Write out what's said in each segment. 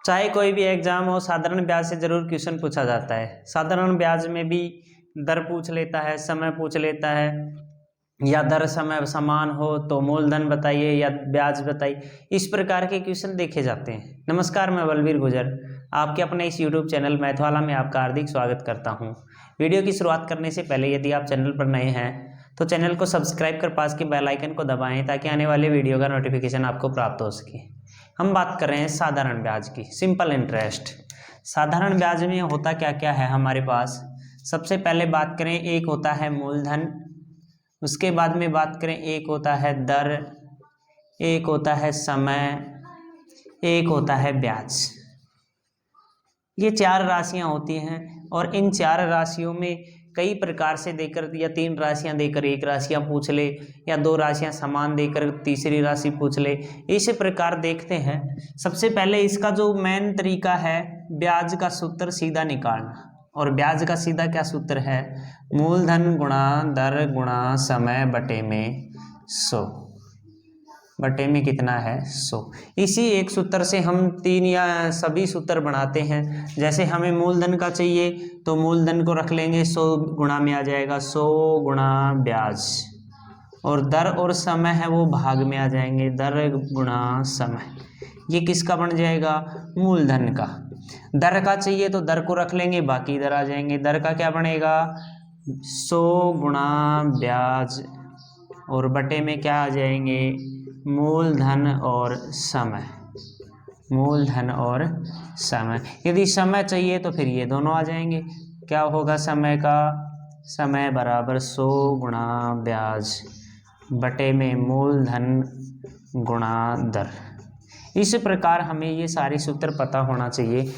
चाहे कोई भी एग्जाम हो, साधारण ब्याज से जरूर क्वेश्चन पूछा जाता है। साधारण ब्याज में भी दर पूछ लेता है, समय पूछ लेता है, या दर समय समान हो तो मूलधन बताइए या ब्याज बताइए। इस प्रकार के क्वेश्चन देखे जाते हैं। नमस्कार, मैं बलवीर गुजर आपके अपने इस YouTube चैनल मैथ वाला में आपका हार्दिक स्वागत करता हूं। वीडियो की शुरुआत करने से पहले यदि आप चैनल पर नए हैं तो चैनल को सब्सक्राइब कर पास के बेल आइकन को दबाएं ताकि आने वाले वीडियो का नोटिफिकेशन आपको प्राप्त हो सके। हम बात कर रहे हैं साधारण ब्याज की, सिंपल इंटरेस्ट। साधारण ब्याज में होता क्या क्या है हमारे पास। सबसे पहले बात करें, एक होता है मूलधन, उसके बाद में बात करें एक होता है दर, एक होता है समय, एक होता है ब्याज। ये चार राशियां होती हैं और इन चार राशियों में कई प्रकार से देकर या तीन राशियां देकर एक राशियां पूछ ले, या दो राशियां समान देकर तीसरी राशि पूछ ले। इस प्रकार देखते हैं। सबसे पहले इसका जो मेन तरीका है, ब्याज का सूत्र सीधा निकालना। और ब्याज का सीधा क्या सूत्र है? मूलधन गुणा दर गुणा समय बटे में 100, बटे में कितना है 100। इसी एक सूत्र से हम तीन या सभी सूत्र बनाते हैं। जैसे हमें मूलधन का चाहिए तो मूलधन को रख लेंगे 100 गुणा में आ जाएगा 100 गुणा ब्याज, और दर और समय है वो भाग में आ जाएंगे, दर गुणा समय। ये किसका बन जाएगा? मूलधन का। दर का चाहिए तो दर को रख लेंगे, बाकी इधर आ जाएंगे। दर का क्या बनेगा? 100 गुणा ब्याज, और बटे में क्या आ जाएंगे? मूलधन और समय। मूलधन और समय। यदि समय चाहिए तो फिर ये दोनों आ जाएंगे। क्या होगा समय का? समय बराबर 100 गुणा ब्याज बटे में मूलधन गुणा दर। इस प्रकार हमें ये सारे सूत्र पता होना चाहिए।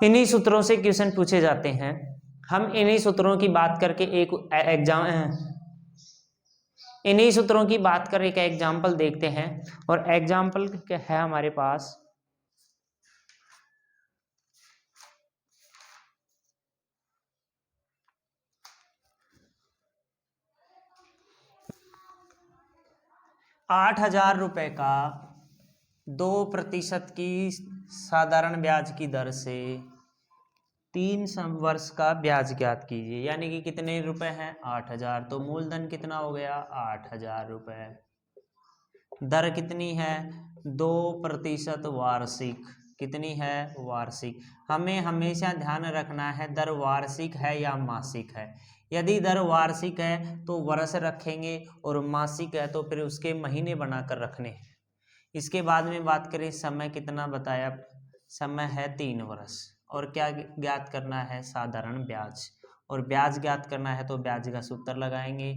इन्हीं सूत्रों से क्वेश्चन पूछे जाते हैं। हम इन्हीं सूत्रों की बात करके इन्हीं सूत्रों की बात कर एक एग्जाम्पल देखते हैं। और एग्जाम्पल क्या है हमारे पास? ₹8,000 का 2% की साधारण ब्याज की दर से 3 वर्ष का ब्याज ज्ञात कीजिए। यानी कि कितने रुपए हैं? 8,000। तो मूलधन कितना हो गया? 8,000 रुपए। दर कितनी है? 2% वार्षिक। कितनी है? वार्षिक। हमें हमेशा ध्यान रखना है दर वार्षिक है या मासिक है। यदि दर वार्षिक है तो वर्ष रखेंगे, और मासिक है तो फिर उसके महीने बनाकर रखने। इसके बाद में बात करें, समय कितना बताया? समय है 3 वर्ष। और क्या ज्ञात करना है? साधारण ब्याज। और ब्याज ज्ञात करना है तो ब्याज का सूत्र लगाएंगे,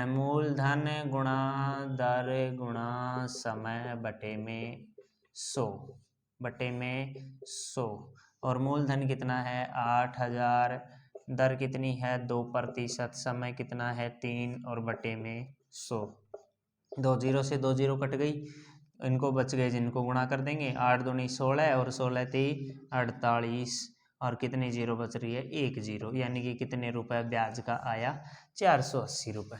मूलधन गुणा दर गुणा समय बटे में 100, बटे में 100। और मूलधन कितना है? 8,000। दर कितनी है? 2%। समय कितना है? 3, और बटे में 100। 2 जीरो से 2 जीरो कट गई, इनको बच गए जिनको गुणा कर देंगे। 8 दूनी 16 और 16 3 48, और कितने जीरो बच रही है? 1 जीरो। यानी कि कितने रुपए ब्याज का आया? 480 रुपए।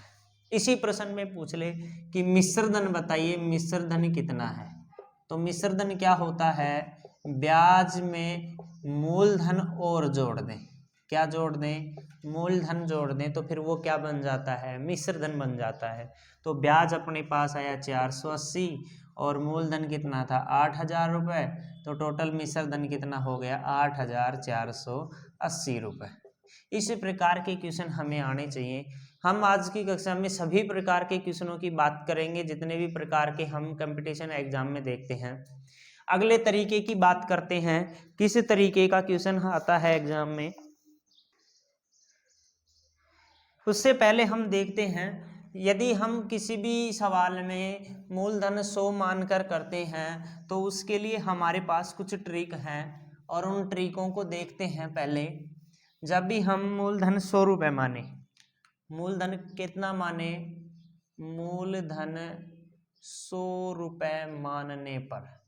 इसी प्रश्न में पूछ ले कि मिश्र धन बताइए, मिश्र धन कितना है? तो मिश्र धन क्या होता है? ब्याज में मूलधन और जोड़ दें। क्या जोड़ दें? मूलधन जोड़ दें तो फिर वो क्या बन जाता है? मिश्र धन बन जाता है। तो ब्याज अपने पास आया 480, और मूलधन कितना था? 8,000 रुपये। तो टोटल मिश्र धन कितना हो गया? 8,480 रुपये। इस प्रकार के क्वेश्चन हमें आने चाहिए। हम आज की कक्षा में सभी प्रकार के क्वेश्चनों की बात करेंगे, जितने भी प्रकार के हम कंपटीशन एग्जाम में देखते हैं। अगले तरीके की बात करते हैं, किस तरीके का क्वेश्चन आता है एग्जाम में। उससे पहले हम देखते हैं, यदि हम किसी भी सवाल में मूलधन 100 मानकर करते हैं तो उसके लिए हमारे पास कुछ ट्रिक हैं, और उन ट्रिकों को देखते हैं पहले। जब भी हम मूलधन 100 रुपये माने, मूलधन कितना माने? मूलधन 100 रुपये मानने पर,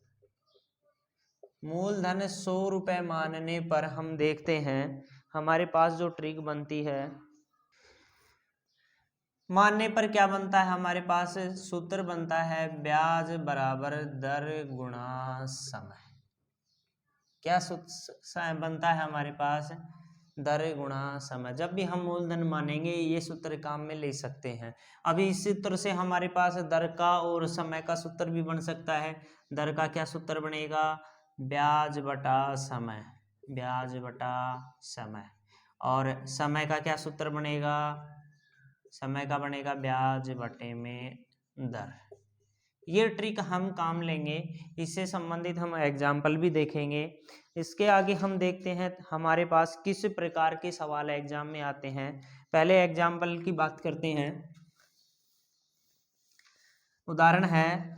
मूलधन 100 रुपये मानने पर हम देखते हैं हमारे पास जो ट्रिक बनती है, मानने पर क्या बनता है हमारे पास? सूत्र बनता है ब्याज बराबर दर गुणा समय। क्या बनता है हमारे पास, दर गुणा समय। जब भी हम मूलधन मानेंगे ये सूत्र काम में ले सकते हैं। अभी इस सूत्र से हमारे पास दर का और समय का सूत्र भी बन सकता है। दर का क्या सूत्र बनेगा, ब्याज बटा समय, ब्याज बटा समय। और समय का क्या सूत्र बनेगा, समय का बनेगा ब्याज बटे में दर। ये ट्रिक हम काम लेंगे, इससे संबंधित हम एग्जाम्पल भी देखेंगे। इसके आगे हम देखते हैं हमारे पास किस प्रकार के सवाल एग्जाम में आते हैं। पहले एग्जाम्पल की बात करते हैं। उदाहरण है,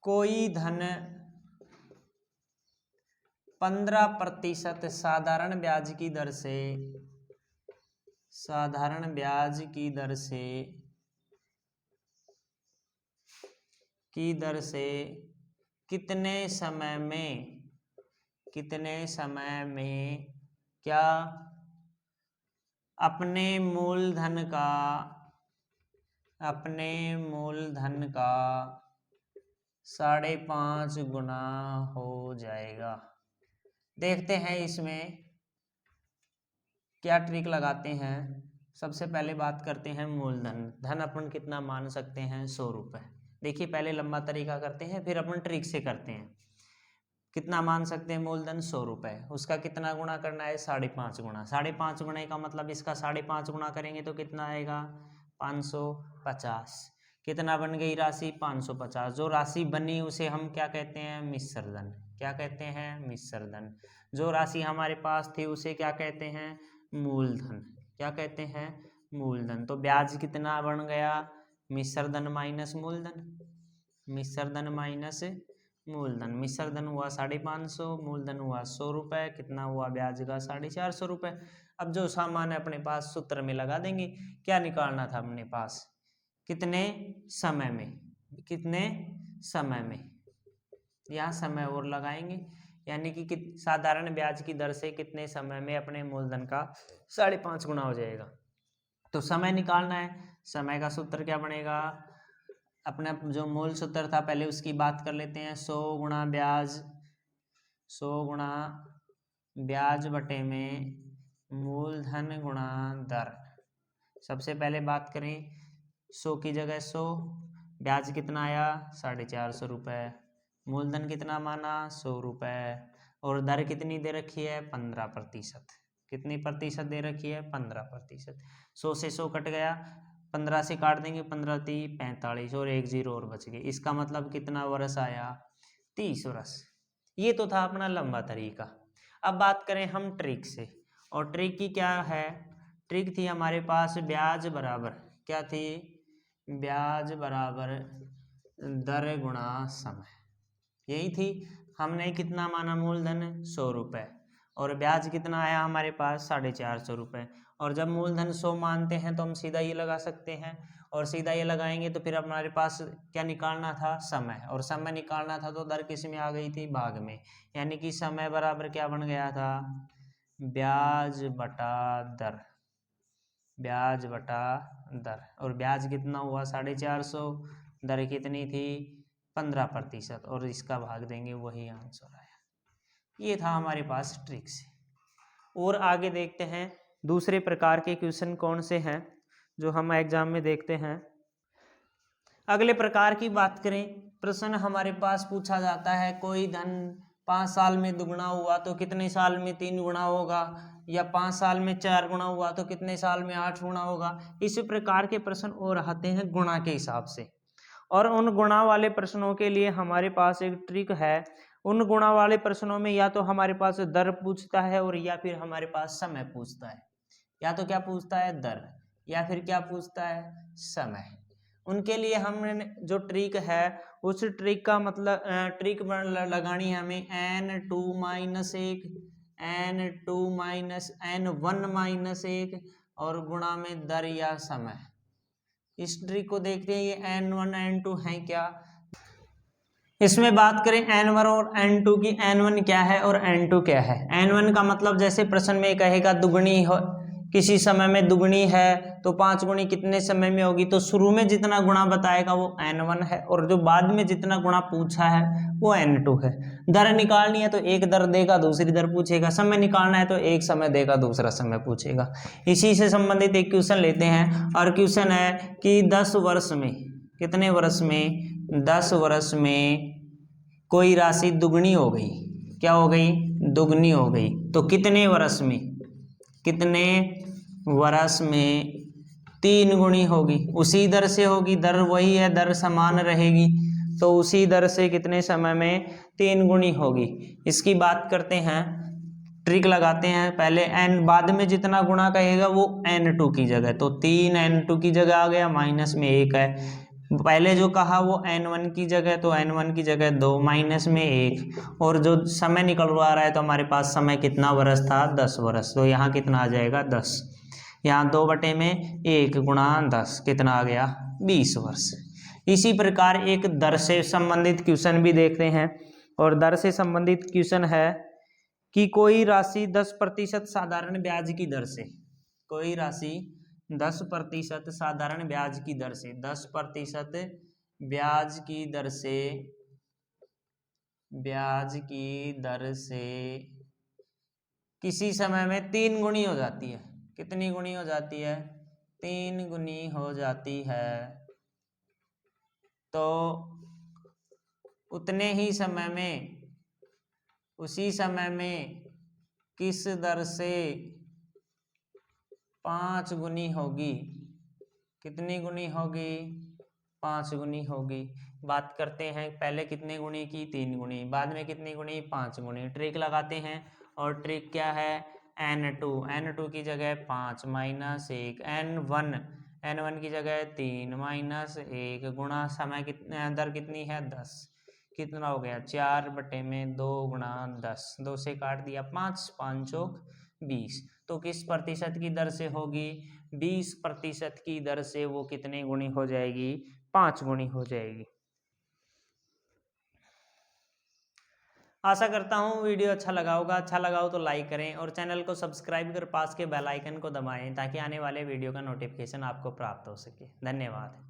कोई धन 15% साधारण ब्याज की दर से, साधारण ब्याज की दर से कितने समय में, कितने समय में क्या अपने मूलधन का 5.5 गुना हो जाएगा। देखते हैं इसमें क्या ट्रिक लगाते हैं। सबसे पहले बात करते हैं मूलधन। धन अपन कितना मान सकते हैं, 100 रुपये। देखिए पहले लंबा तरीका करते हैं, फिर अपन ट्रिक से करते हैं। कितना मान सकते हैं मूलधन, 100 रुपये। उसका कितना गुणा करना है, 5.5 गुना। 5.5 गुना का मतलब इसका 5.5 गुना करेंगे तो कितना आएगा, 550। कितना बन गई राशि, 550। जो राशि बनी उसे हम क्या कहते हैं, मिश्रधन। क्या कहते हैं, मिश्रधन। जो राशि हमारे पास थी उसे क्या कहते हैं, मूलधन। क्या कहते हैं, मूलधन। तो ब्याज कितना बन गया, मिश्रधन माइनस मूलधन, मिश्रधन माइनस मूलधन। मिश्रधन हुआ 550, मूलधन हुआ 100 रुपये। कितना हुआ ब्याज का, 450 रुपये। अब जो सामान है अपने पास सूत्र में लगा देंगे। क्या निकालना था अपने पास, कितने समय में, कितने समय में, यहाँ समय और लगाएंगे, यानी कि साधारण ब्याज की दर से कितने समय में अपने मूलधन का 5.5 गुना हो जाएगा। तो समय निकालना है। समय का सूत्र क्या बनेगा, अपना जो मूल सूत्र था पहले उसकी बात कर लेते हैं। 100 गुणा ब्याज, 100 गुणा ब्याज बटे में मूलधन गुणा दर। सबसे पहले बात करें, 100 की जगह 100, ब्याज कितना आया, 450 रुपये। मूलधन कितना माना, 100 रुपये। और दर कितनी दे रखी है, 15%। कितनी प्रतिशत दे रखी है, 15%। 100 से 100 कट गया, 15 से काट देंगे, 15 × 45 और 1 0 और बच गए। इसका मतलब कितना वर्ष आया, 30 वर्ष। ये तो था अपना लंबा तरीका। अब बात करें हम ट्रिक से, और ट्रिक की क्या है, ट्रिक थी हमारे पास ब्याज बराबर, क्या थी, ब्याज बराबर दर गुणा समय। यही थी। हमने कितना माना, मूलधन 100 रुपये, और ब्याज कितना आया हमारे पास, 450 रुपये। और जब मूलधन 100 मानते हैं तो हम सीधा ये लगा सकते हैं, और सीधा ये लगाएंगे तो फिर हमारे पास क्या निकालना था, समय। और समय निकालना था तो दर किस में आ गई थी, भाग में। यानी कि समय बराबर क्या बन गया था, ब्याज बटा दर, ब्याज बटा दर। और ब्याज कितना हुआ, 450, दर कितनी थी, 15%, और इसका भाग देंगे, वही आंसर आया। ये था हमारे पास ट्रिक से। और आगे देखते हैं दूसरे प्रकार के क्वेश्चन कौन से हैं जो हम एग्जाम में देखते हैं। अगले प्रकार की बात करें, प्रश्न हमारे पास पूछा जाता है, कोई धन 5 साल में दुगुना हुआ तो कितने साल में 3 गुना होगा, या 5 साल में 4 गुना हुआ तो कितने साल में 8 गुना होगा। इस प्रकार के प्रश्न और आते हैं गुणा के हिसाब से। और उन गुणा वाले प्रश्नों के लिए हमारे पास एक ट्रिक है। उन गुणा वाले प्रश्नों में या तो हमारे पास दर पूछता है, और या फिर हमारे पास समय पूछता है। या तो क्या पूछता है, दर, या फिर क्या पूछता है, समय। उनके लिए हमने जो ट्रिक है, उस ट्रिक का मतलब ट्रिक लगानी है हमें n2 - 1, n2 - n1 - 1, और गुणा में दर या समय। इस ट्रिक को देखते हैं, ये n1 n2 है क्या। इसमें बात करें n1 और n2 की, n1 क्या है और n2 क्या है। n1 का मतलब जैसे प्रश्न में कहेगा दुगनी हो, किसी समय में दुगनी है तो 5 गुनी कितने समय में होगी, तो शुरू में जितना गुणा बताएगा वो n1 है और जो बाद में जितना गुणा पूछा है वो n2 है। दर निकालनी है तो एक दर देगा दूसरी दर पूछेगा, समय निकालना है तो एक समय देगा दूसरा समय पूछेगा। इसी से संबंधित एक क्वेश्चन लेते हैं और क्वेश्चन है कि 10 वर्ष में, कितने वर्ष में, 10 वर्ष में कोई राशि दुगनी हो गई, क्या हो गई, दुगनी हो गई, तो कितने वर्ष में, कितने वर्ष में 3 गुनी होगी, उसी दर से होगी, दर वही है, दर समान रहेगी, तो उसी दर से कितने समय में 3 गुनी होगी। इसकी बात करते हैं, ट्रिक लगाते हैं, पहले n बाद में जितना गुणा कहेगा वो n2 की जगह, तो 3 n2 की जगह आ गया, माइनस में 1 है, पहले जो कहा वो n1 की जगह, तो n1 की जगह 2, माइनस में 1, और जो समय निकलवा रहा है तो हमारे पास समय कितना वर्ष था, 10 वर्ष, तो यहाँ कितना आ जाएगा 10, यहाँ 2/1 गुणा 10 कितना आ गया 20 वर्ष। इसी प्रकार एक दर से संबंधित क्वेश्चन भी देखते हैं, और दर से संबंधित क्वेश्चन है कि कोई राशि 10% साधारण ब्याज की दर से, कोई राशि 10% साधारण ब्याज की दर से, 10% ब्याज की दर से, ब्याज की दर से किसी समय में 3 गुनी हो जाती है, कितनी गुनी हो जाती है, 3 गुनी हो जाती है, तो उतने ही समय में, उसी समय में किस दर से 5 गुनी होगी, कितनी गुनी होगी, 5 गुनी होगी। बात करते हैं पहले कितने गुनी की, 3 गुनी, बाद में कितनी गुनी, 5 गुनी। ट्रिक लगाते हैं और ट्रिक क्या है, n2 की जगह 5 माइनस 1, n1 की जगह 3 माइनस 1 गुणा समय कितने, दर कितनी है 10, कितना हो गया 4/2 गुणा 10, 2 से काट दिया 5, 5 चौक 20, तो किस प्रतिशत की दर से होगी, 20% की दर से वो कितने गुनी हो जाएगी, 5 गुनी हो जाएगी। आशा करता हूँ वीडियो अच्छा लगा होगा, अच्छा लगा हो तो लाइक करें और चैनल को सब्सक्राइब कर पास के बेल आइकन को दबाएं ताकि आने वाले वीडियो का नोटिफिकेशन आपको प्राप्त हो सके। धन्यवाद।